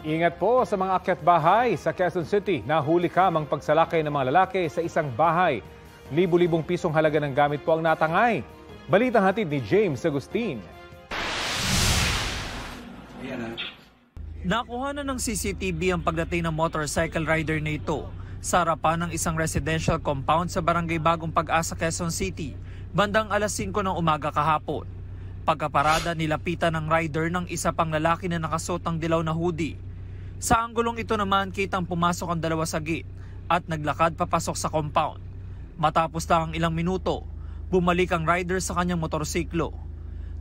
Ingat po sa mga akyat bahay sa Quezon City. Nahuli kamang pagsalakay ng mga lalaki sa isang bahay. Libu-libong pisong halaga ng gamit po ang natangay. Balitang hatid ni James Agustin. Nakuha na ng CCTV ang pagdating ng motorcycle rider na ito sa harapan ng isang residential compound sa Barangay Bagong Pag-asa, Quezon City, bandang alas 5 ng umaga kahapon. Pagkaparada, nilapitan ng rider ng isa pang lalaki na nakasuot ng dilaw na hoodie. Sa anggulong ito naman, kitang pumasok ang dalawa sa gate at naglakad papasok sa compound. Matapos lang ang ilang minuto, bumalik ang rider sa kanyang motorsiklo.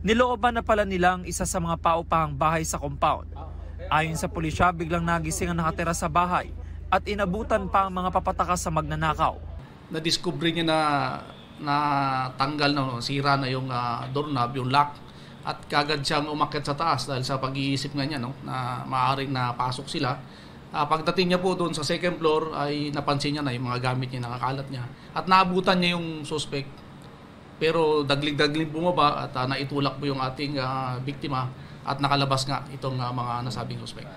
Nilooban na pala nila ang isa sa mga paupahang bahay sa compound. Ayon sa pulisya, biglang nagising ang nakatira sa bahay at inabutan pa ang mga papatakas sa magnanakaw. Na-discover niya na tanggal na, sira na yung doorknob, yung lock. At kagad siyang umakyat sa taas dahil sa pag-iisip nga niya na maaaring napasok sila. Pagdating niya po doon sa second floor ay napansin niya na yung mga gamit niya, nakakalat niya. At naabutan niya yung suspect. Pero daglig-daglig bumaba at naitulak po yung ating biktima at nakalabas nga itong mga nasabing suspect.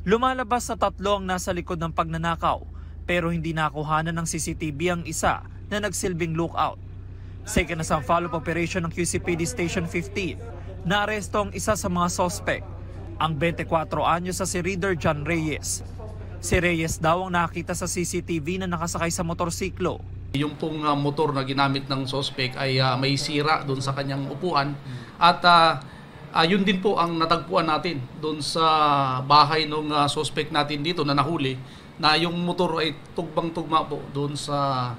Lumalabas sa tatlo ang nasa likod ng pagnanakaw pero hindi nakuhanan ng CCTV ang isa na nagsilbing lookout. Second na sa follow-up operation ng QCPD Station 15, naaresto ang isa sa mga suspect, ang 24 anyos sa si Reader John Reyes. Si Reyes daw ang nakita sa CCTV na nakasakay sa motorsiklo. Yung pong motor na ginamit ng suspect ay may sira doon sa kanyang upuan at yun din po ang natagpuan natin doon sa bahay ng suspect natin dito na nahuli, na yung motor ay tugbang-tugma po doon sa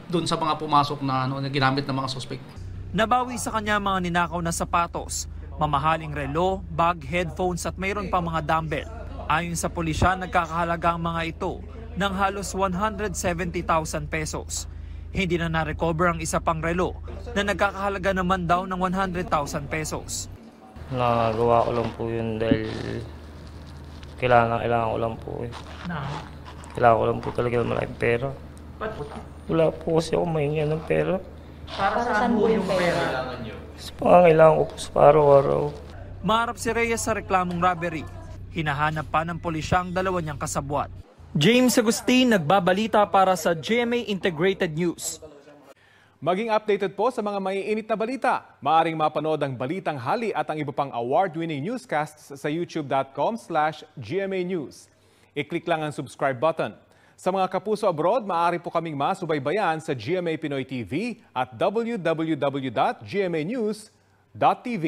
mga pumasok na ginamit ng mga suspect. Nabawi sa kanya mga ninakaw na sapatos, mamahaling relo, bag, headphones at mayroon pa mga dumbbell. Ayon sa pulisya, nagkakahalaga ang mga ito ng halos 170,000 pesos. Hindi na na-recover ang isa pang relo na nagkakahalaga naman daw ng 100,000 pesos. Nagawa ko lang po yun dahil kailangan ko lang po eh. Kailangan ko lang po talaga ng malaking pera. Wala po kasi ako mahingi ng pera. Para saan po yung pera? Sa pangangailangan ko po sa araw-araw. Maharap si Reyes sa reklamong robbery. Hinahanap pa ng pulisya ang dalawa niyang kasabwat. James Agustin, nagbabalita para sa GMA Integrated News. Maging updated po sa mga maiinit na balita. Maaring mapanood ang Balitang Hali at ang iba pang award-winning newscasts sa youtube.com/GMA News. I-click lang ang subscribe button. Sa mga kapuso abroad, maaari po kaming masubaybayan sa GMA Pinoy TV at www.gmanews.tv.